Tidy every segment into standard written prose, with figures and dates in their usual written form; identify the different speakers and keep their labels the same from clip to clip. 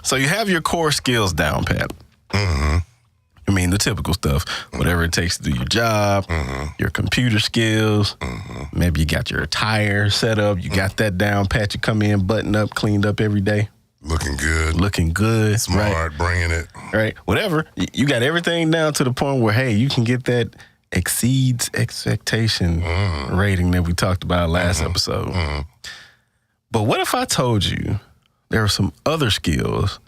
Speaker 1: So you have your core skills down, Pat.
Speaker 2: Mm-hmm.
Speaker 1: I mean, the typical stuff, whatever it takes to do your job, your computer skills. Maybe you got your attire set up. You got that down, Pat. You come in, button up, cleaned up every day.
Speaker 2: Looking good.
Speaker 1: Looking good.
Speaker 2: Smart,
Speaker 1: right?
Speaker 2: Bringing it.
Speaker 1: Right. Whatever. You got everything down to the point where, hey, you can get that exceeds expectation rating that we talked about last episode. But what if I told you there are some other skills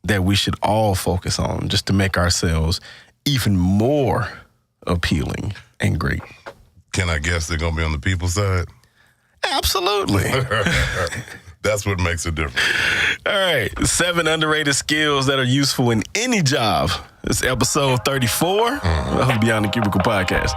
Speaker 1: that we should all focus on just to make ourselves even more appealing and great?
Speaker 2: Can I guess they're going to be on the people side?
Speaker 1: Absolutely.
Speaker 2: That's what makes a difference.
Speaker 1: All right. 7 underrated skills that are useful in any job. It's episode 34 of Beyond the Cubicle podcast.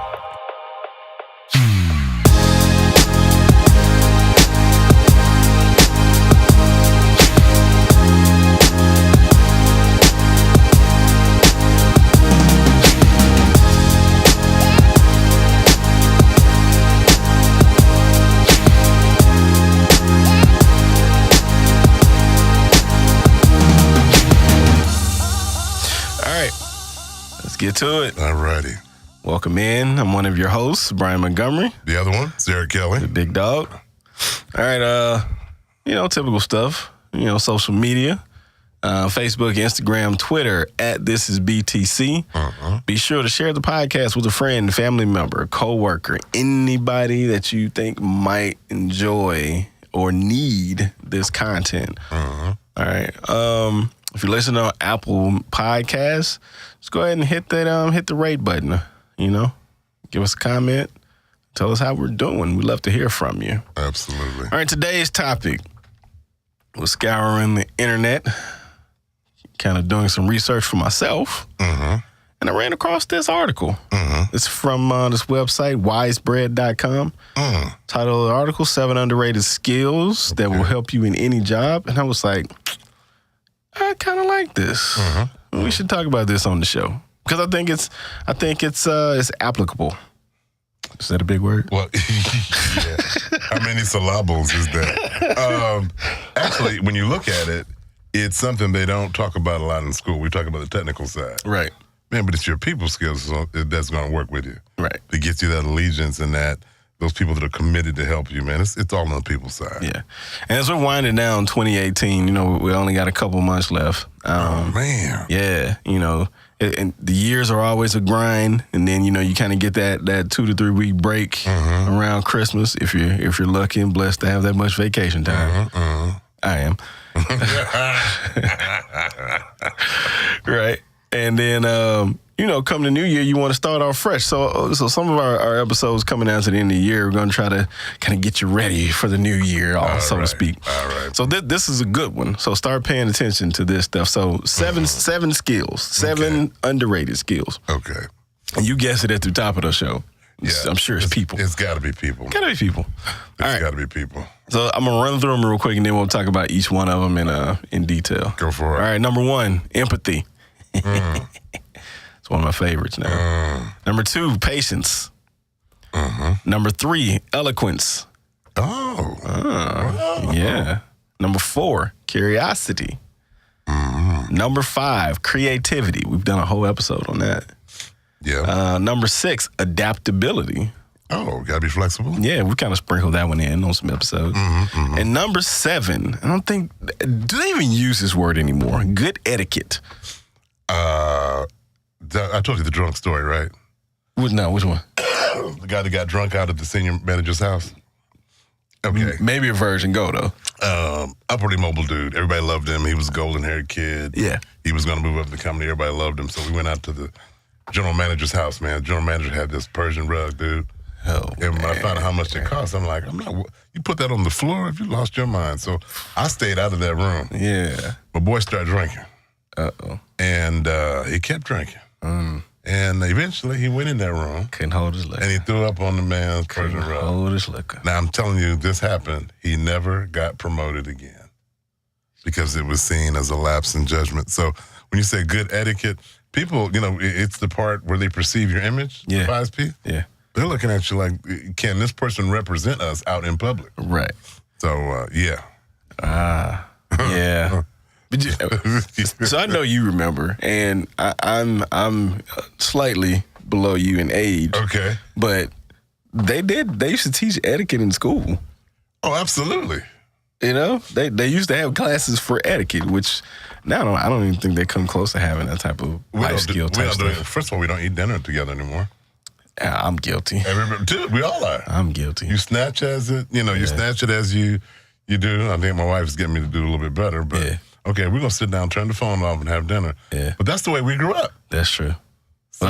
Speaker 1: Get to it.
Speaker 2: All righty.
Speaker 1: Welcome in. I'm one of your hosts, Brian Montgomery.
Speaker 2: The other one, Sarah Kelly.
Speaker 1: The big dog. All right, typical stuff. Social media. Facebook, Instagram, Twitter, @ThisIsBTC. Be sure to share the podcast with a friend, family member, coworker, anybody that you think might enjoy or need this content. All right. If you're listening on Apple Podcasts, just go ahead and hit the rate button. Give us a comment. Tell us how we're doing. We'd love to hear from you.
Speaker 2: Absolutely.
Speaker 1: All right, today's topic was scouring the internet, kind of doing some research for myself, and I ran across this article. It's from this website, wisebread.com. Title of the article, 7 underrated skills that will help you in any job. And I was like, I kind of like this. We should talk about this on the show because I think it's applicable. Is that a big word?
Speaker 2: Well, yeah. How many syllables is that? Actually, when you look at it, it's something they don't talk about a lot in school. We talk about the technical side.
Speaker 1: Right.
Speaker 2: Man, but it's your people skills that's going to work with you.
Speaker 1: Right.
Speaker 2: To get you that allegiance and those people that are committed to help you, man. It's all on the people side.
Speaker 1: Yeah. And as we're winding down 2018, we only got a couple months left.
Speaker 2: Oh, man.
Speaker 1: Yeah, and the years are always a grind, and then, you kind of get that 2 to 3 week break around Christmas if you're lucky and blessed to have that much vacation time. I am. Right. And then, come the new year, you want to start off fresh. So some of our episodes coming down to the end of the year, we're going to try to kind of get you ready for the new year, so to speak.
Speaker 2: All right.
Speaker 1: So this is a good one. So start paying attention to this stuff. So seven skills, 7 underrated skills.
Speaker 2: Okay.
Speaker 1: And you guessed it at the top of the show.
Speaker 2: Yeah.
Speaker 1: I'm sure it's people.
Speaker 2: It's got to be people.
Speaker 1: Got to be people.
Speaker 2: It's got to be people.
Speaker 1: So I'm going to run through them real quick, and then we'll talk about each one of them in detail.
Speaker 2: Go for it.
Speaker 1: All right, number 1, empathy. It's one of my favorites now. Number 2, patience. Number 3, eloquence. Yeah. Number 4, curiosity. Number 5, creativity. We've done a whole episode on that.
Speaker 2: Yeah.
Speaker 1: Number 6, adaptability.
Speaker 2: Oh, gotta be flexible.
Speaker 1: Yeah, we kind of sprinkled that one in on some episodes. And number 7, I don't think, do they even use this word anymore? Good etiquette.
Speaker 2: I told you the drunk story, right?
Speaker 1: No, which one?
Speaker 2: The guy that got drunk out at the senior manager's house. Okay.
Speaker 1: Maybe a version. Go, though.
Speaker 2: Upwardly mobile dude. Everybody loved him. He was a golden-haired kid.
Speaker 1: Yeah.
Speaker 2: He was going to move up the company. Everybody loved him. So we went out to the general manager's house, man. The general manager had this Persian rug, dude.
Speaker 1: Oh,
Speaker 2: and when I found out how much it cost, I'm like, you put that on the floor if you lost your mind. So I stayed out of that room.
Speaker 1: Yeah.
Speaker 2: My boy started drinking.
Speaker 1: Uh-oh.
Speaker 2: And he kept drinking. And eventually he went in that room.
Speaker 1: Couldn't hold his liquor.
Speaker 2: And he threw up on the man's Persian rug.
Speaker 1: Hold his liquor.
Speaker 2: Now, I'm telling you, this happened. He never got promoted again because it was seen as a lapse in judgment. So when you say good etiquette, people, it's the part where they perceive your image,
Speaker 1: yeah.
Speaker 2: 5P.
Speaker 1: Yeah.
Speaker 2: They're looking at you like, can this person represent us out in public?
Speaker 1: Right.
Speaker 2: So, yeah.
Speaker 1: Yeah. So I know you remember, and I'm slightly below you in age.
Speaker 2: Okay.
Speaker 1: But they used to teach etiquette in school.
Speaker 2: Oh, absolutely.
Speaker 1: You know, they used to have classes for etiquette, which now I don't even think they come close to having that type of life skill type stuff.
Speaker 2: First of all, we don't eat dinner together anymore.
Speaker 1: I'm guilty.
Speaker 2: Dude, we all are.
Speaker 1: I'm guilty.
Speaker 2: You snatch as it, you snatch it as you do. I think my wife is getting me to do a little bit better, but okay, we're going to sit down, turn the phone off, and have dinner.
Speaker 1: Yeah.
Speaker 2: But that's the way we grew up.
Speaker 1: That's true.
Speaker 2: So,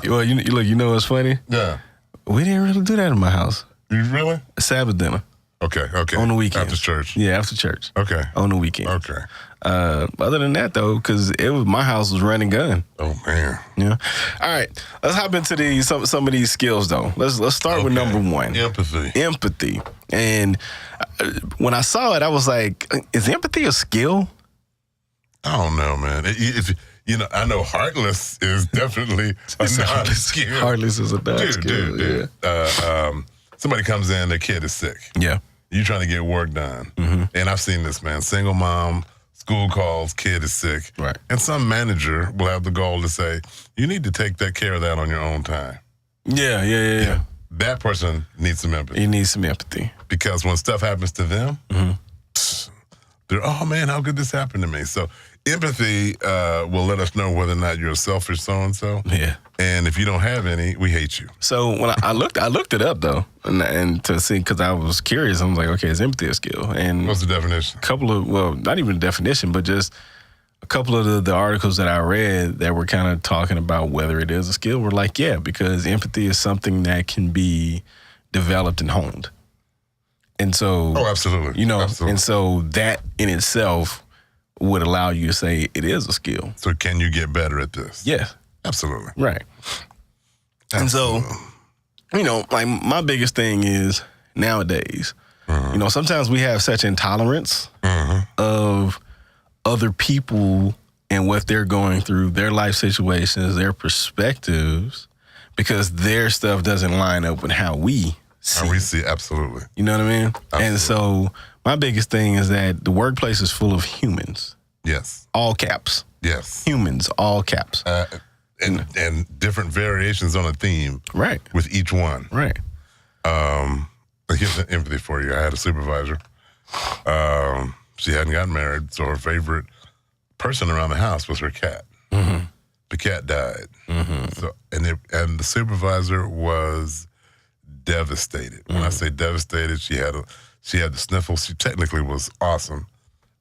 Speaker 1: look, you know what's funny?
Speaker 2: Yeah.
Speaker 1: We didn't really do that in my house.
Speaker 2: You really?
Speaker 1: Sabbath dinner.
Speaker 2: Okay.
Speaker 1: On the weekend.
Speaker 2: After church.
Speaker 1: Yeah, after church.
Speaker 2: Okay.
Speaker 1: On the weekend.
Speaker 2: Okay.
Speaker 1: Other than that, though, because my house was running gun.
Speaker 2: Oh man.
Speaker 1: Yeah. All right. Let's hop into some of these skills, though. Let's start with number one. Empathy. And when I saw it, I was like, is empathy a skill?
Speaker 2: I don't know, man. I know heartless is definitely a non-skill.
Speaker 1: Heartless is a non-skill.
Speaker 2: Dude. Somebody comes in, their kid is sick.
Speaker 1: Yeah.
Speaker 2: You trying to get work done. Mm-hmm. And I've seen this, man. Single mom, school calls, kid is sick.
Speaker 1: Right.
Speaker 2: And some manager will have the goal to say, you need to take care of that on your own time.
Speaker 1: Yeah.
Speaker 2: That person needs some empathy.
Speaker 1: He needs some empathy.
Speaker 2: Because when stuff happens to them, they're, oh man, how could this happen to me? So empathy will let us know whether or not you're a selfish so-and-so.
Speaker 1: Yeah.
Speaker 2: And if you don't have any, we hate you.
Speaker 1: So when I looked it up, though, and to see, because I was curious, I was like, okay, is empathy a skill? And
Speaker 2: what's the definition?
Speaker 1: Not even a definition, but just a couple of the articles that I read that were kind of talking about whether it is a skill were like, yeah, because empathy is something that can be developed and honed. And so,
Speaker 2: absolutely. Absolutely.
Speaker 1: And so that in itself would allow you to say it is a skill.
Speaker 2: So can you get better at this?
Speaker 1: Yes.
Speaker 2: Absolutely.
Speaker 1: Right. Absolutely. And so, like my biggest thing is nowadays, sometimes we have such intolerance of other people and what they're going through, their life situations, their perspectives, because their stuff doesn't line up with how we see.
Speaker 2: Absolutely.
Speaker 1: You know what I mean? Absolutely. And so my biggest thing is that the workplace is full of humans.
Speaker 2: Yes.
Speaker 1: All caps.
Speaker 2: Yes.
Speaker 1: Humans, all caps.
Speaker 2: And different variations on a theme.
Speaker 1: Right.
Speaker 2: With each one.
Speaker 1: Right.
Speaker 2: Here's an empathy for you. I had a supervisor. She hadn't gotten married, so her favorite person around the house was her cat. Mm-hmm. The cat died. Mm-hmm. So and the supervisor was devastated. When I say devastated, she had the sniffles. She technically was awesome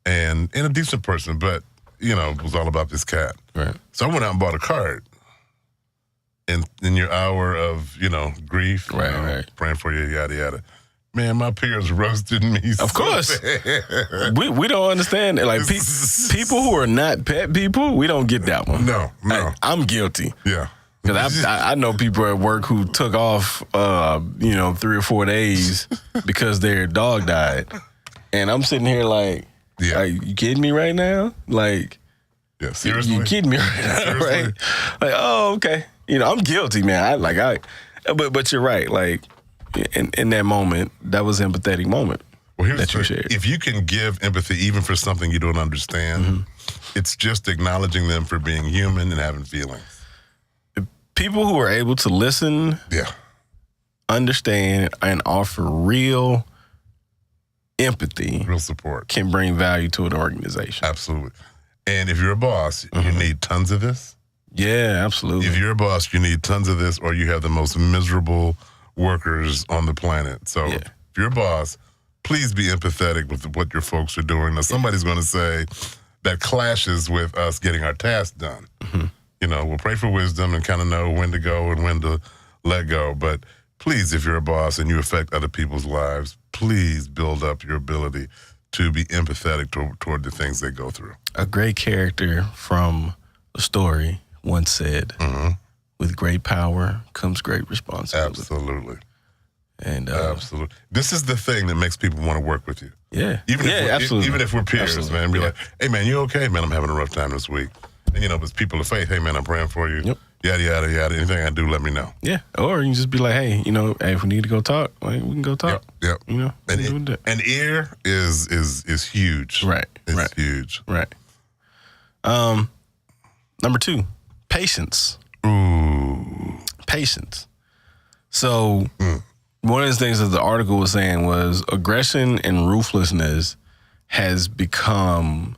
Speaker 2: and a decent person, but it was all about this cat.
Speaker 1: Right.
Speaker 2: So I went out and bought a card. In your hour of grief, praying for you, yada yada. Man, my peers roasted me.
Speaker 1: Of course, we don't understand it. Like people who are not pet people, we don't get that one.
Speaker 2: No.
Speaker 1: I'm guilty.
Speaker 2: Yeah.
Speaker 1: Because I know people at work who took off, 3 or 4 days because their dog died, and I'm sitting here like, you kidding me right now? Like,
Speaker 2: yeah, seriously,
Speaker 1: you kidding me right now? Right? Like, oh, okay. I'm guilty, man. But you're right. Like, in that moment, that was an empathetic moment.
Speaker 2: Well, here's
Speaker 1: that you shared.
Speaker 2: If you can give empathy even for something you don't understand, it's just acknowledging them for being human and having feelings.
Speaker 1: People who are able to listen, understand, and offer real empathy,
Speaker 2: real support,
Speaker 1: can bring value to an organization.
Speaker 2: Absolutely. And if you're a boss, you need tons of this.
Speaker 1: Yeah, absolutely.
Speaker 2: If you're a boss, you need tons of this, or you have the most miserable workers on the planet. So if you're a boss, please be empathetic with what your folks are doing. Now, somebody's going to say that clashes with us getting our tasks done. We'll pray for wisdom and kind of know when to go and when to let go. But please, if you're a boss and you affect other people's lives, please build up your ability to be empathetic toward the things they go through.
Speaker 1: A great character from a story once said, with great power comes great responsibility.
Speaker 2: Absolutely.
Speaker 1: And
Speaker 2: absolutely. This is the thing that makes people want to work with you.
Speaker 1: Yeah.
Speaker 2: Absolutely. Even if we're peers, man. Be like, hey, man, you okay? Man, I'm having a rough time this week. And, as people of faith, hey, man, I'm praying for you.
Speaker 1: Yep.
Speaker 2: yada, yada, yada. Anything I do, let me know.
Speaker 1: Yeah. Or you can just be like, hey, hey, if we need to go talk, like, we can go talk.
Speaker 2: Yep.
Speaker 1: An
Speaker 2: ear is huge.
Speaker 1: Right.
Speaker 2: It's huge.
Speaker 1: Right. Number 2, patience.
Speaker 2: Ooh.
Speaker 1: Patience. So one of the things that the article was saying was aggression and ruthlessness has become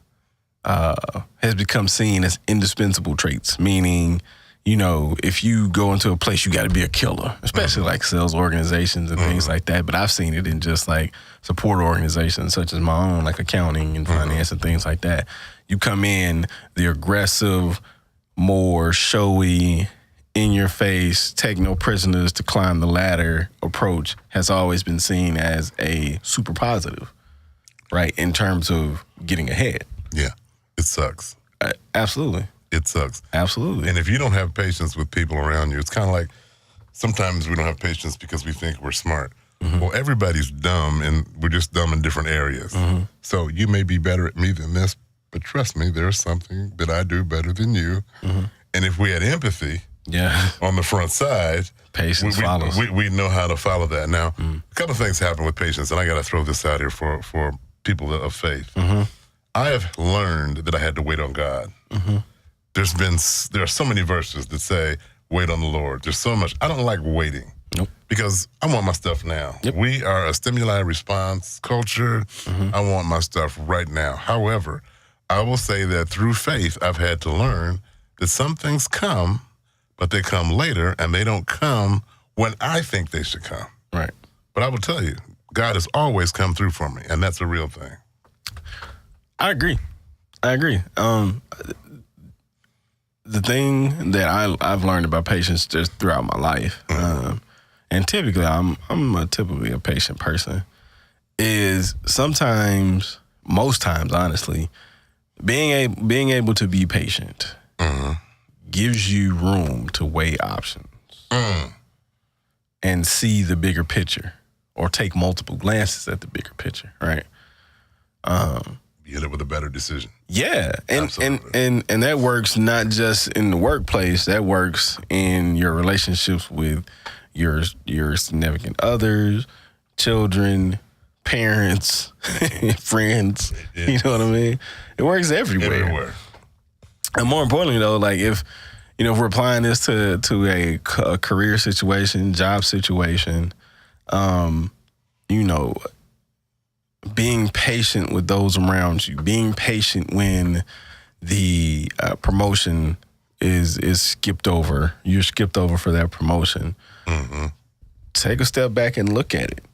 Speaker 1: seen as indispensable traits, meaning, if you go into a place, you got to be a killer, especially like sales organizations and things like that. But I've seen it in just like support organizations such as my own, like accounting and finance and things like that. You come in, the aggressive, more showy, in your face, take no prisoners to climb the ladder approach has always been seen as a super positive, right? In terms of getting ahead.
Speaker 2: Yeah, it sucks.
Speaker 1: Absolutely.
Speaker 2: It sucks.
Speaker 1: Absolutely.
Speaker 2: And if you don't have patience with people around you, it's kind of like sometimes we don't have patience because we think we're smart. Well, everybody's dumb, and we're just dumb in different areas. So you may be better at me than this, but trust me, there's something that I do better than you. And if we had empathy on the front side,
Speaker 1: patience follows.
Speaker 2: We know how to follow that. Now, a couple of things happen with patience, and I got to throw this out here for people of faith. I have learned that I had to wait on God. There are so many verses that say, wait on the Lord. There's so much. I don't like waiting.
Speaker 1: Nope.
Speaker 2: Because I want my stuff now.
Speaker 1: Yep.
Speaker 2: We are a stimuli response culture. I want my stuff right now. However, I will say that through faith, I've had to learn that some things come, but they come later, and they don't come when I think they should come.
Speaker 1: Right.
Speaker 2: But I will tell you, God has always come through for me, and that's a real thing.
Speaker 1: I agree. The thing that I've learned about patience just throughout my life, and typically I'm typically a patient person, is sometimes, most times, honestly, being able to be patient gives you room to weigh options and see the bigger picture, or take multiple glances at the bigger picture, right?
Speaker 2: You end up with a better decision.
Speaker 1: Yeah, and that works not just in the workplace. That works in your relationships with your significant others, children, parents, friends. You know what I mean? It works everywhere. And more importantly, though, like if we're applying this to a career situation, job situation, being patient with those around you, being patient when the promotion is skipped over, you're skipped over for that promotion. Take a step back and look at it,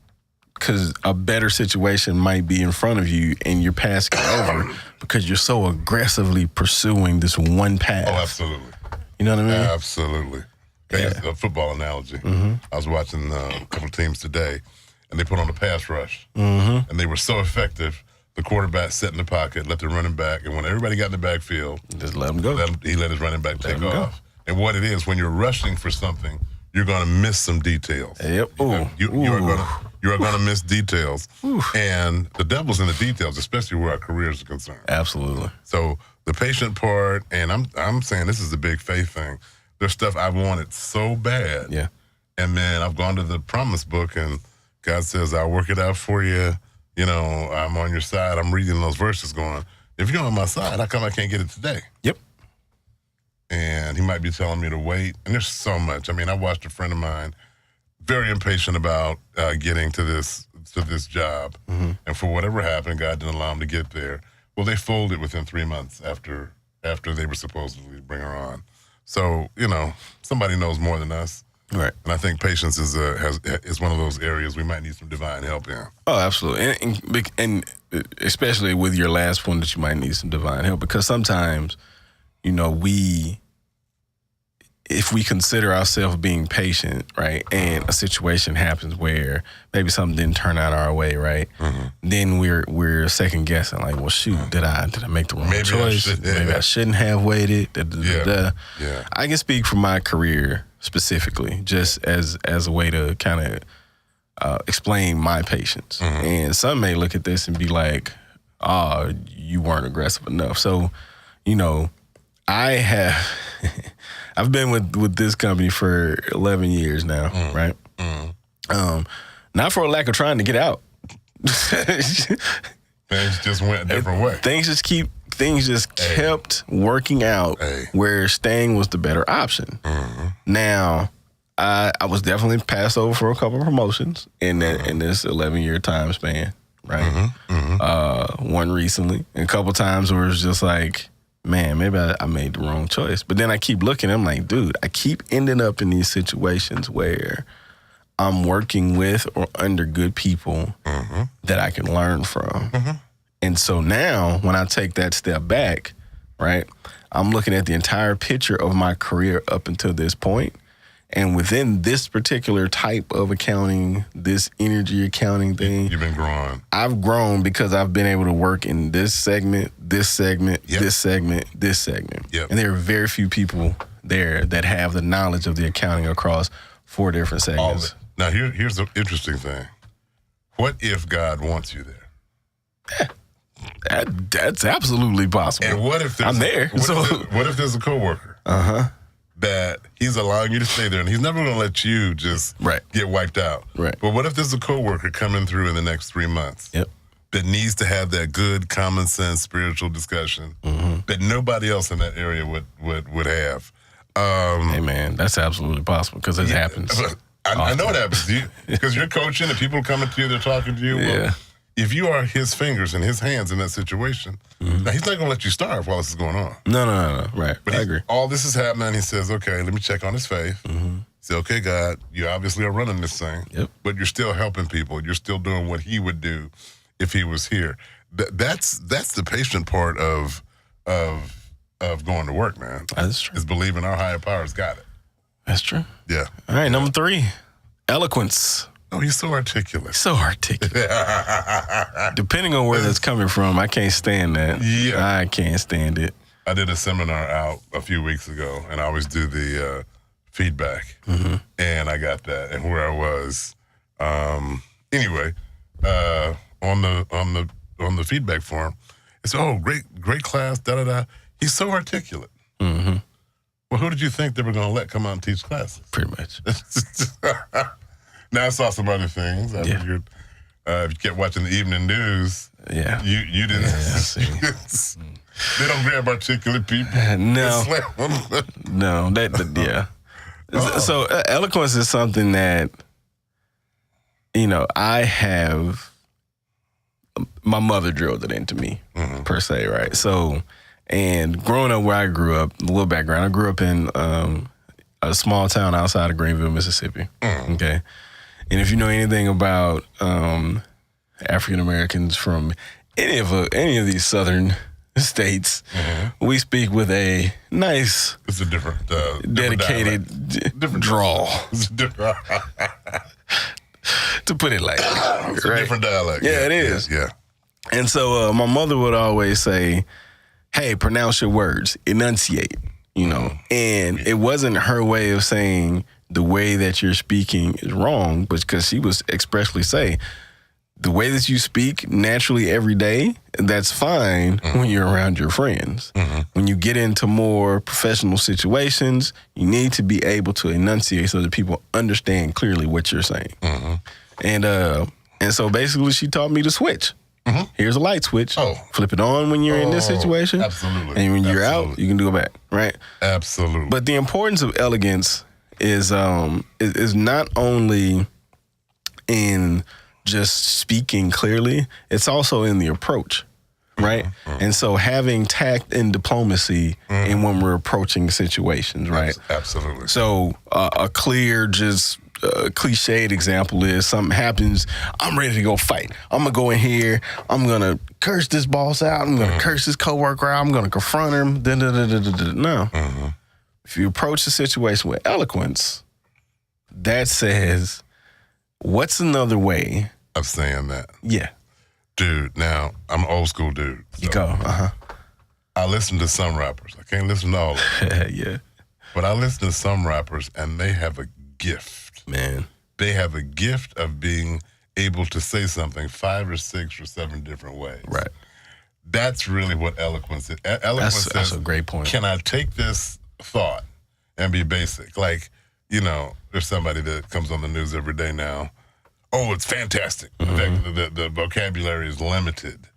Speaker 1: because a better situation might be in front of you, and you're passing it over because you're so aggressively pursuing this one path.
Speaker 2: Oh, absolutely.
Speaker 1: You know what I mean?
Speaker 2: Absolutely. A football analogy. I was watching a couple of teams today, and they put on a pass rush. And they were so effective, the quarterback sat in the pocket, let the running back, and when everybody got in the backfield,
Speaker 1: just let him go.
Speaker 2: He let his running back take off. And what it is, when you're rushing for something, you're going to miss some details.
Speaker 1: Yep.
Speaker 2: You are going to miss details. And the devil's in the details, especially where our careers are concerned.
Speaker 1: Absolutely.
Speaker 2: So the patient part, and I'm saying this is a big faith thing. There's stuff I wanted so bad.
Speaker 1: Yeah.
Speaker 2: And then I've gone to the promise book, and God says, I'll work it out for you. I'm on your side. I'm reading those verses going, if you're on my side, how come I can't get it today?
Speaker 1: Yep.
Speaker 2: And he might be telling me to wait. And there's so much. I mean, I watched a friend of mine very impatient about getting to this job. And for whatever happened, God didn't allow him to get there. Well, they folded within 3 months after they were supposedly bring her on. So, somebody knows more than us.
Speaker 1: Right.
Speaker 2: And I think patience is one of those areas we might need some divine help in.
Speaker 1: Oh, absolutely. And especially with your last one, that you might need some divine help, because sometimes, if we consider ourselves being patient, right, and a situation happens where maybe something didn't turn out our way, right, then we're second guessing, like, well, shoot, did I make the wrong choice? Maybe I shouldn't have waited. Yeah. I can speak for my career specifically, just as a way to kind of explain my patience. And some may look at this and be like, "Oh, you weren't aggressive enough." So, I have. I've been with this company for 11 years now, right? Not for a lack of trying to get out.
Speaker 2: Things just went a different way.
Speaker 1: Things just kept working out where staying was the better option. Now, I was definitely passed over for a couple of promotions in this 11-year time span, right? One recently, and a couple times where it was just like, man, maybe I made the wrong choice. But then I keep looking, I'm like, dude, I keep ending up in these situations where I'm working with or under good people that I can learn from. And so now when I take that step back, right, I'm looking at the entire picture of my career up until this point. And within this particular type of accounting, this energy accounting thing,
Speaker 2: you've been growing.
Speaker 1: I've grown because I've been able to work in this segment, this segment, this segment, this segment. And there are very few people there that have the knowledge of the accounting across 4 different segments.
Speaker 2: Now, here's the interesting thing. What if God wants you there?
Speaker 1: That's absolutely possible.
Speaker 2: And what if there's
Speaker 1: I'm there?
Speaker 2: What if there's a coworker that he's allowing you to stay there, and he's never going to let you just get wiped out. But what if there's a coworker coming through in the next 3 months that needs to have that good common sense spiritual discussion that nobody else in that area would have?
Speaker 1: Hey man, that's absolutely possible because it happens.
Speaker 2: I know it happens because you're coaching and people are coming to you, they're talking to you. Well, if you are his fingers and his hands in that situation, now he's not going to let you starve while this is going on.
Speaker 1: No. Right.
Speaker 2: But
Speaker 1: I agree.
Speaker 2: All this is happening. He says, okay, let me check on his faith. He said, okay, God, you obviously are running this thing, but you're still helping people. You're still doing what he would do if he was here. That's the patient part of going to work, man.
Speaker 1: That's true.
Speaker 2: Is believing our higher powers got it.
Speaker 1: That's true.
Speaker 2: Yeah.
Speaker 1: All right, number 3, eloquence.
Speaker 2: Oh, he's so articulate.
Speaker 1: Depending on where that's coming from, I can't stand that.
Speaker 2: Yeah.
Speaker 1: I can't stand it.
Speaker 2: I did a seminar out a few weeks ago, and I always do the feedback. And I got that. And where I was, anyway, on the feedback form, it's great class, da-da-da. He's so articulate. Well, who did you think they were going to let come out and teach classes?
Speaker 1: Pretty much.
Speaker 2: Now, I saw some other things. I figured if you kept watching the evening news, you didn't. They don't grab articulate people.
Speaker 1: No. So eloquence is something that, I have, my mother drilled it into me, per se, right? So, and growing up where I grew up, a little background, I grew up in a small town outside of Greenville, Mississippi, okay? And if you know anything about African Americans from any of these southern states, we speak with a nice,
Speaker 2: it's a different,
Speaker 1: dedicated,
Speaker 2: different
Speaker 1: drawl.
Speaker 2: It's different.
Speaker 1: To put it like,
Speaker 2: it's a different dialect.
Speaker 1: Yeah, it is.
Speaker 2: Yeah.
Speaker 1: And so my mother would always say, "Hey, pronounce your words, enunciate." And it wasn't her way of saying the way that you're speaking is wrong, but because she was expressly say, the way that you speak naturally every day, that's fine when you're around your friends. When you get into more professional situations, you need to be able to enunciate so that people understand clearly what you're saying. And so basically she taught me to switch. Here's a light switch. Flip it on when you're in this situation.
Speaker 2: Absolutely.
Speaker 1: And when you're out, you can do it back, right?
Speaker 2: Absolutely.
Speaker 1: But the importance of elegance is not only in just speaking clearly, it's also in the approach, right? And so having tact and diplomacy in when we're approaching situations, right?
Speaker 2: Absolutely.
Speaker 1: So a clear, just cliched example is something happens, I'm ready to go fight. I'm going to go in here, I'm going to curse this boss out, I'm going to curse this coworker out, I'm going to confront him. No. If you approach the situation with eloquence, that says, what's another way
Speaker 2: of saying that?
Speaker 1: Yeah.
Speaker 2: Dude, now, I'm an old school dude. So
Speaker 1: you go,
Speaker 2: I listen to some rappers. I can't listen to all of them.
Speaker 1: Yeah.
Speaker 2: But I listen to some rappers, and they have a gift.
Speaker 1: Man.
Speaker 2: They have a gift of being able to say something 5 or 6 or 7 different ways.
Speaker 1: Right.
Speaker 2: That's really what eloquence is. Eloquence
Speaker 1: that's a great point.
Speaker 2: Can I take this thought and be basic. Like, you know, there's somebody that comes on the news every day now. Oh, it's fantastic. In fact, the vocabulary is limited.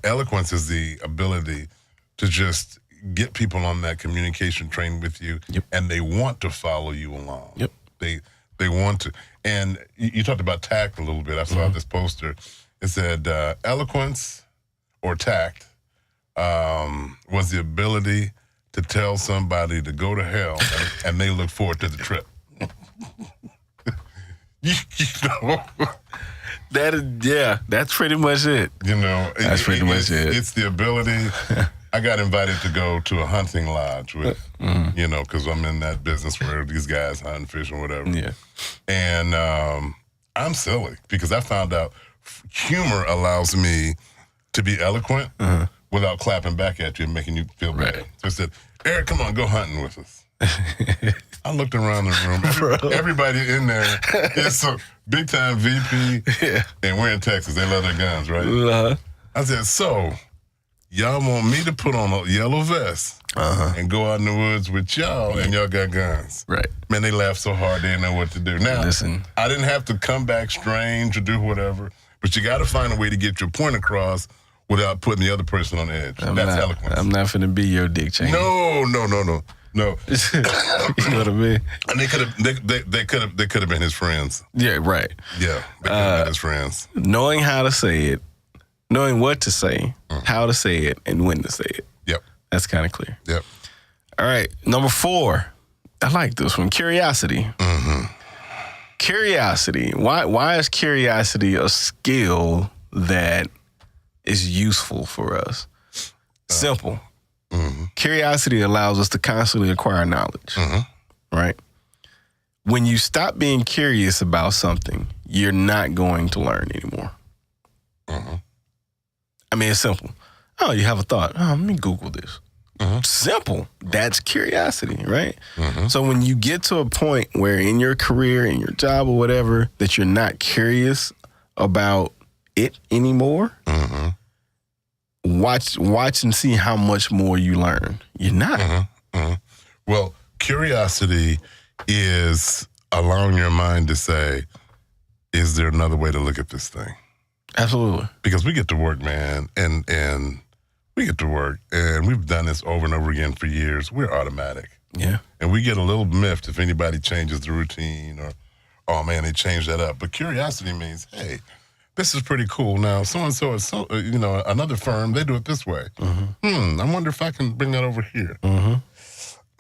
Speaker 2: Eloquence is the ability to just get people on that communication train with you, and they want to follow you along. They want to. And you talked about tact a little bit. I saw this poster. It said eloquence or tact was the ability to tell somebody to go to hell, and they look forward to the trip. you know,
Speaker 1: that's pretty much it.
Speaker 2: You know,
Speaker 1: that's pretty much it.
Speaker 2: It's the ability. I got invited to go to a hunting lodge with, you know, because I'm in that business where these guys hunt, fish, and whatever.
Speaker 1: Yeah.
Speaker 2: And I'm silly because I found out humor allows me to be eloquent without clapping back at you and making you feel bad. So I said, Eric, come on, go hunting with us. I looked around the room. Everybody in there is a big-time VP, and we're in Texas. They love their guns, right? I said, so y'all want me to put on a yellow vest and go out in the woods with y'all, and y'all got guns.
Speaker 1: Right.
Speaker 2: Man, they laughed so hard they didn't know what to do. Now,
Speaker 1: listen,
Speaker 2: I didn't have to come back strange or do whatever, but you got to find a way to get your point across without putting the other person on edge. That's eloquence. I'm
Speaker 1: not finna be your Dick Cheney.
Speaker 2: No. You know what I mean? And they could have been his friends.
Speaker 1: Yeah, right.
Speaker 2: Yeah, they could have been his friends.
Speaker 1: Knowing how to say it, knowing what to say, how to say it, and when to say it.
Speaker 2: Yep.
Speaker 1: That's kind of clear.
Speaker 2: Yep.
Speaker 1: All right, number 4. I like this one. Curiosity. Curiosity. Why is curiosity a skill that is useful for us? Simple. Curiosity allows us to constantly acquire knowledge, right? When you stop being curious about something, you're not going to learn anymore. I mean, it's simple. Oh, you have a thought. Oh, let me Google this. Simple. That's curiosity, right? So when you get to a point where in your career, in your job or whatever, that you're not curious about it anymore, watch and see how much more you learn. You're not.
Speaker 2: Well, curiosity is allowing your mind to say, is there another way to look at this thing?
Speaker 1: Absolutely.
Speaker 2: Because we get to work, man, and we get to work, and we've done this over and over again for years. We're automatic.
Speaker 1: Yeah.
Speaker 2: And we get a little miffed if anybody changes the routine or, oh, man, they changed that up. But curiosity means, hey, this is pretty cool. Now, so-and-so is, you know, another firm, they do it this way. I wonder if I can bring that over here.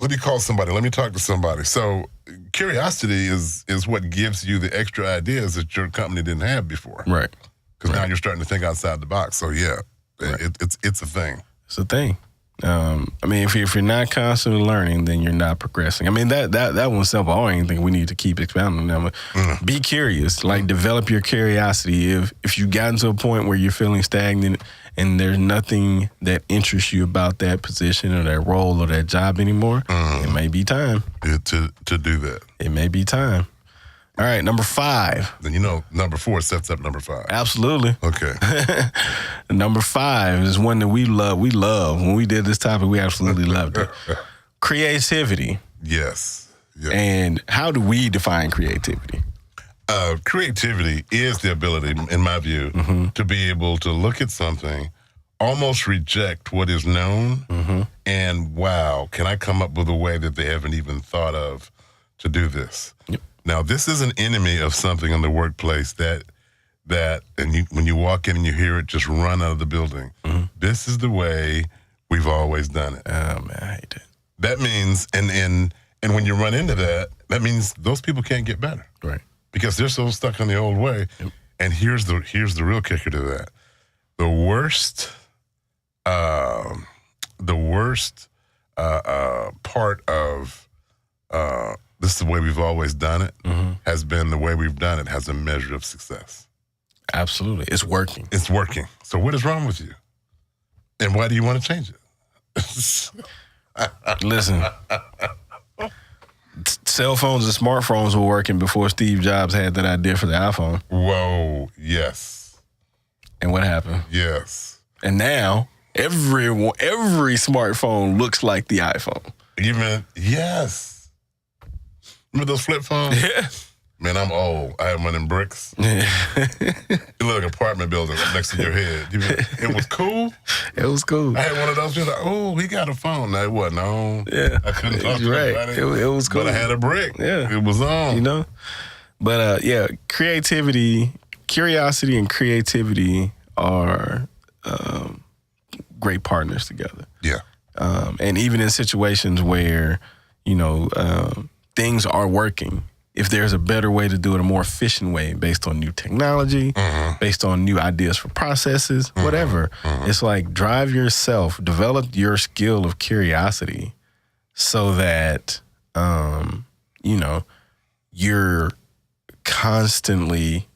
Speaker 2: Let me call somebody. Let me talk to somebody. So curiosity is what gives you the extra ideas that your company didn't have before.
Speaker 1: Right.
Speaker 2: Because now you're starting to think outside the box. So, yeah, it's a thing.
Speaker 1: It's a thing. I mean, if you're not constantly learning, then you're not progressing. I mean, that one's simple. I don't even think we need to keep expounding on that. Be curious. Like, develop your curiosity. If you gotten to a point where you're feeling stagnant and there's nothing that interests you about that position or that role or that job anymore, it may be time.
Speaker 2: To do that.
Speaker 1: It may be time. All right, number 5.
Speaker 2: Then you know number 4 sets up number 5.
Speaker 1: Absolutely.
Speaker 2: Okay.
Speaker 1: Number 5 is one that we love. We love. When we did this topic, we absolutely loved it. Creativity.
Speaker 2: Yes.
Speaker 1: And how do we define creativity?
Speaker 2: Creativity is the ability, in my view, to be able to look at something, almost reject what is known, and wow, can I come up with a way that they haven't even thought of to do this?
Speaker 1: Yep.
Speaker 2: Now, this is an enemy of something in the workplace that when you walk in and you hear it, just run out of the building. This is the way we've always done it.
Speaker 1: Oh, man, I hate it.
Speaker 2: That means, and when you run into that, that means those people can't get better.
Speaker 1: Right.
Speaker 2: Because they're so stuck in the old way. Yep. And here's the real kicker to that. The worst part of this is the way we've always done it, has been the way we've done it has a measure of success.
Speaker 1: Absolutely. It's working.
Speaker 2: It's working. So what is wrong with you? And why do you want to change it?
Speaker 1: Listen, cell phones and smartphones were working before Steve Jobs had that idea for the iPhone.
Speaker 2: Whoa, yes.
Speaker 1: And what happened?
Speaker 2: Yes.
Speaker 1: And now every smartphone looks like the iPhone.
Speaker 2: Even, yes. Remember those flip phones?
Speaker 1: Yeah.
Speaker 2: Man, I'm old. I had one in bricks.
Speaker 1: Yeah.
Speaker 2: It looked like an apartment building right next to your head. It was cool.
Speaker 1: It was cool.
Speaker 2: I had one of those. You're like, oh, he got a phone. No, it wasn't on.
Speaker 1: Yeah.
Speaker 2: I couldn't talk to
Speaker 1: Right.
Speaker 2: anybody.
Speaker 1: It was cool.
Speaker 2: But I had a brick.
Speaker 1: Yeah.
Speaker 2: It was on.
Speaker 1: You know? But, curiosity and creativity are great partners together.
Speaker 2: Yeah.
Speaker 1: And even in situations where, things are working, if there's a better way to do it, a more efficient way based on new technology, based on new ideas for processes, whatever, it's like drive yourself, develop your skill of curiosity so that, you're constantly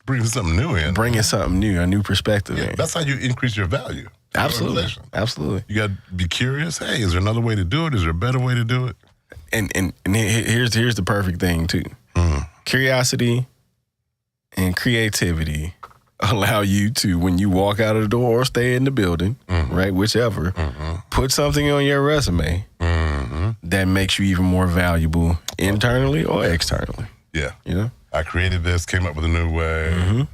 Speaker 2: Bringing something new in.
Speaker 1: A new perspective in.
Speaker 2: That's how you increase your value.
Speaker 1: Absolutely. Absolutely.
Speaker 2: You got to be curious. Hey, is there another way to do it? Is there a better way to do it?
Speaker 1: And here's the perfect thing too. Curiosity and creativity allow you to, when you walk out of the door or stay in the building, right, whichever, put something on your resume that makes you even more valuable internally or externally.
Speaker 2: Yeah.
Speaker 1: You know?
Speaker 2: I created this, came up with a new way.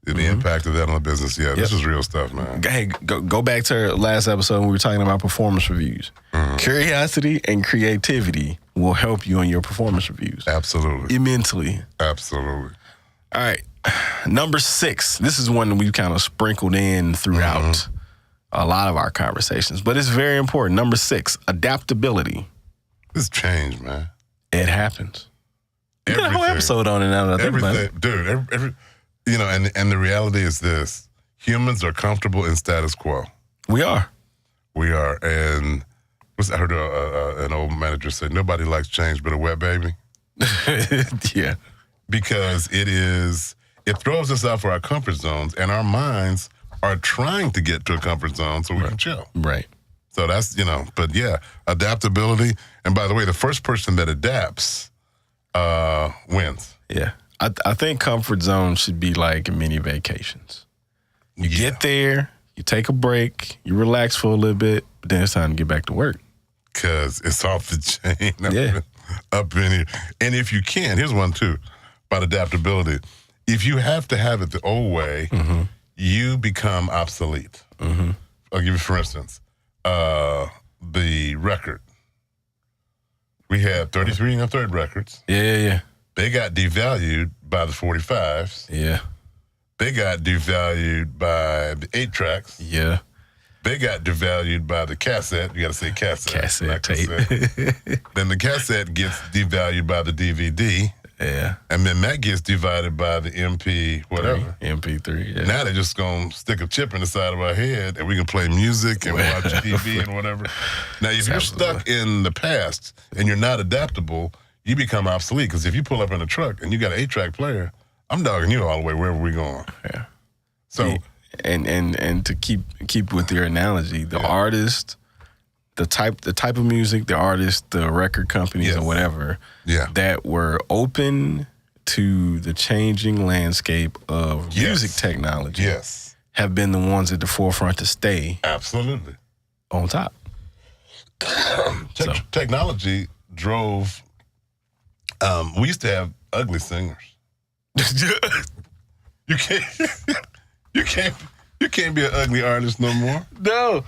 Speaker 2: The impact of that on the business. Yeah, this is real stuff, man.
Speaker 1: Hey, go back to our last episode when we were talking about performance reviews. Curiosity and creativity will help you on your performance reviews.
Speaker 2: Absolutely.
Speaker 1: Immensely.
Speaker 2: Absolutely.
Speaker 1: All right. Number 6. This is one that we've kind of sprinkled in throughout a lot of our conversations, but it's very important. Number 6, adaptability.
Speaker 2: This change, man.
Speaker 1: It happens. We got a whole episode on it now that I think about it.
Speaker 2: Dude, and the reality is this. Humans are comfortable in status quo.
Speaker 1: We are.
Speaker 2: And I heard an old manager say, nobody likes change but a wet baby.
Speaker 1: Yeah.
Speaker 2: Because it throws us out for our comfort zones, and our minds are trying to get to a comfort zone so we can chill.
Speaker 1: Right.
Speaker 2: So that's, but yeah, adaptability. And by the way, the first person that adapts wins.
Speaker 1: Yeah. I think comfort zones should be like mini vacations. You get there, you take a break, you relax for a little bit, but then it's time to get back to work.
Speaker 2: Because it's off the chain.
Speaker 1: Yeah.
Speaker 2: Up in here. And if you can, here's one too, about adaptability. If you have to have it the old way, you become obsolete. I'll give you, for instance, the record. We had 33 and a third records.
Speaker 1: Yeah.
Speaker 2: They got devalued by the 45s.
Speaker 1: Yeah.
Speaker 2: They got devalued by the 8 tracks.
Speaker 1: Yeah.
Speaker 2: They got devalued by the cassette. You got to say cassette.
Speaker 1: Cassette tape.
Speaker 2: Then the cassette gets devalued by the DVD.
Speaker 1: Yeah.
Speaker 2: And then that gets divided by the MP whatever.
Speaker 1: MP3, yeah.
Speaker 2: Now they're just going to stick a chip in the side of our head and we can play music and watch TV and whatever. Now, if you're stuck in the past and you're not adaptable, you become obsolete. Because if you pull up in a truck and you got an 8-track player, I'm dogging you all the way wherever we're going.
Speaker 1: Yeah.
Speaker 2: So,
Speaker 1: and to keep with your analogy, the artist, the type of music, the artist, the record companies or whatever, that were open to the changing landscape of music technology, have been the ones at the forefront to stay
Speaker 2: absolutely
Speaker 1: on top.
Speaker 2: Technology drove. We used to have ugly singers. You can't be an ugly artist no more.
Speaker 1: No.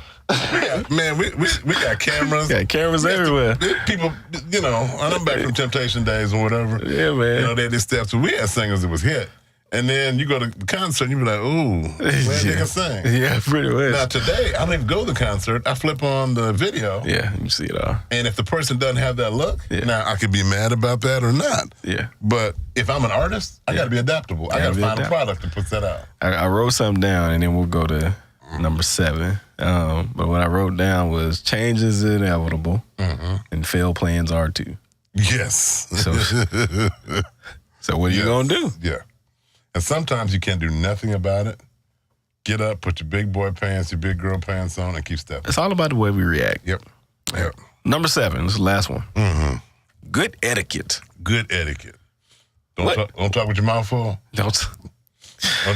Speaker 2: Man, we got cameras.
Speaker 1: Got cameras everywhere.
Speaker 2: People, and I'm back from Temptation days or whatever.
Speaker 1: Yeah, man.
Speaker 2: They had this stuff. So we had singers that was hit. And then you go to the concert and you be like, ooh, they can sing.
Speaker 1: Yeah, pretty much.
Speaker 2: Now today, I don't even go to the concert. I flip on the video.
Speaker 1: Yeah, you see it all.
Speaker 2: And if the person doesn't have that look, now I could be mad about that or not.
Speaker 1: Yeah.
Speaker 2: But if I'm an artist, I got to be adaptable. I got to find a product to put that out.
Speaker 1: I wrote something down and then we'll go to number 7. But what I wrote down was change is inevitable and failed plans are too.
Speaker 2: Yes.
Speaker 1: So what are you going to do?
Speaker 2: Yeah. And sometimes you can't do nothing about it. Get up, put your big boy pants, your big girl pants on, and keep stepping.
Speaker 1: It's all about the way we react.
Speaker 2: Yep.
Speaker 1: Number 7, this is the last one. Good etiquette.
Speaker 2: Good etiquette. Don't talk with your mouth full.
Speaker 1: Don't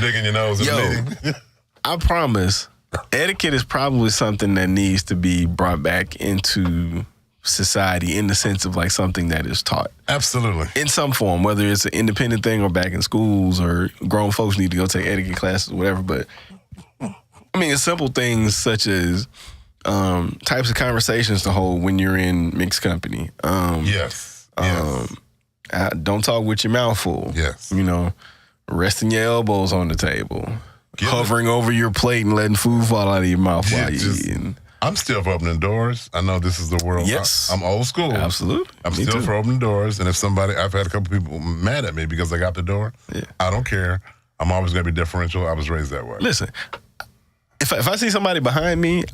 Speaker 2: dig in your nose.
Speaker 1: I promise etiquette is probably something that needs to be brought back into society in the sense of like something that is taught.
Speaker 2: Absolutely.
Speaker 1: In some form, whether it's an independent thing or back in schools or grown folks need to go take etiquette classes or whatever. But I mean, it's simple things such as types of conversations to hold when you're in mixed company.
Speaker 2: Yes.
Speaker 1: Don't talk with your mouth full.
Speaker 2: Yes.
Speaker 1: You know, resting your elbows on the table. Hovering over your plate and letting food fall out of your mouth while you're eating.
Speaker 2: I'm still for opening doors. I know this is the world.
Speaker 1: Yes.
Speaker 2: I'm old school.
Speaker 1: Absolutely.
Speaker 2: I'm still for opening doors. And if I've had a couple people mad at me because I got the door. Yeah. I don't care. I'm always going to be differential. I was raised that way.
Speaker 1: Listen, if I see somebody behind me,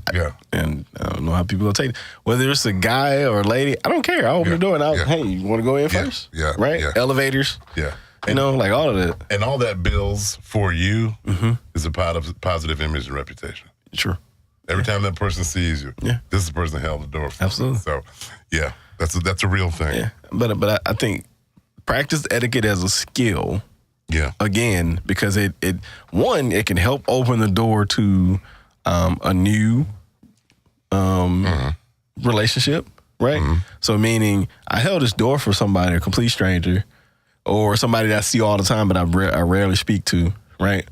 Speaker 1: and I don't know how people will take it, whether it's a guy or a lady, I don't care. I'll open the door and hey, you want to go in first?
Speaker 2: Yeah.
Speaker 1: Right?
Speaker 2: Yeah.
Speaker 1: Elevators.
Speaker 2: Yeah.
Speaker 1: You know, like all of that.
Speaker 2: And all that builds for you is a positive image and reputation.
Speaker 1: Sure.
Speaker 2: Every time that person sees you, this is the person that held the door for
Speaker 1: Absolutely.
Speaker 2: you. So, yeah, that's a real thing.
Speaker 1: Yeah. But I think practice etiquette as a skill.
Speaker 2: Yeah.
Speaker 1: Again, because it can help open the door to a new relationship, right? So meaning I held this door for somebody, a complete stranger, or somebody that I see all the time but I rarely speak to, right?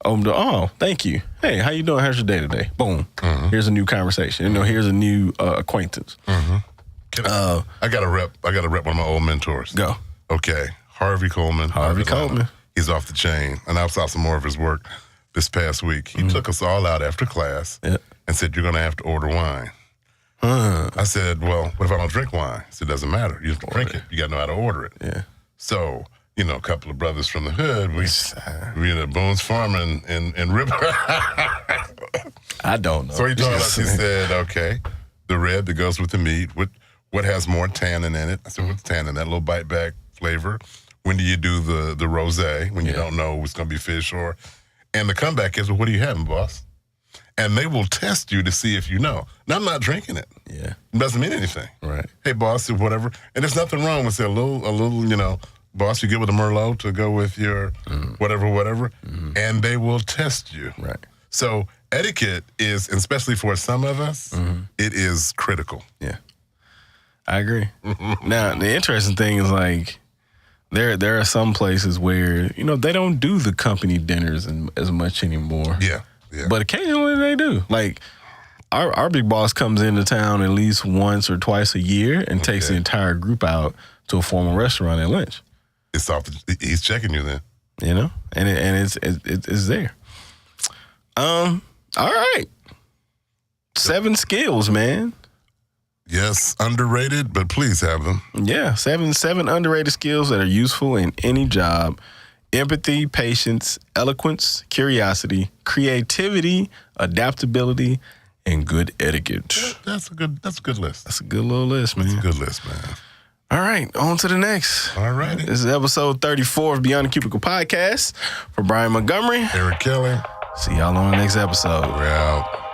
Speaker 1: Oh, thank you. Hey, how you doing? How's your day today? Boom. Here's a new conversation. You know, here's a new acquaintance.
Speaker 2: I gotta rep one of my old mentors.
Speaker 1: Go.
Speaker 2: Okay. Harvey Coleman. He's off the chain. And I saw some more of his work this past week. He took us all out after class and said, you're gonna have to order wine. I said, well, what if I don't drink wine? He said, it doesn't matter. You have to drink it. You gotta know how to order it.
Speaker 1: Yeah.
Speaker 2: So, you know, a couple of brothers from the hood, we at Boone's Farm and Rip.
Speaker 1: I don't know.
Speaker 2: So he told us, he said, okay, the red that goes with the meat, what has more tannin in it? I said, what's tannin? That little bite back flavor. When do you do the rosé? When you don't know it's going to be fish or... And the comeback is, well, what are you having, boss? And they will test you to see if you know. Now, I'm not drinking it.
Speaker 1: Yeah.
Speaker 2: It doesn't mean anything.
Speaker 1: Right.
Speaker 2: Hey, boss, whatever. And there's nothing wrong with a little, you know, boss, you get with a Merlot to go with your whatever. And they will test you.
Speaker 1: Right.
Speaker 2: So etiquette is, especially for some of us, it is critical.
Speaker 1: Yeah. I agree. Now, the interesting thing is like, there are some places where, you know, they don't do the company dinners as much anymore.
Speaker 2: Yeah.
Speaker 1: But occasionally they do. Like, our big boss comes into town at least once or twice a year and takes the entire group out to a formal restaurant at lunch.
Speaker 2: It's off. He's checking you then.
Speaker 1: You know, and it's there. All right. 7 skills, man.
Speaker 2: Yes, underrated, but please have them.
Speaker 1: Yeah, seven underrated skills that are useful in any job. Empathy, patience, eloquence, curiosity, creativity, adaptability, and good etiquette.
Speaker 2: That's a good list.
Speaker 1: That's a good little list, man.
Speaker 2: That's a good list, man.
Speaker 1: All right, on to the next.
Speaker 2: All righty.
Speaker 1: This is episode 34 of Beyond the Cubicle podcast. For Brian Montgomery,
Speaker 2: Eric Kelly.
Speaker 1: See y'all on the next episode.
Speaker 2: We're out.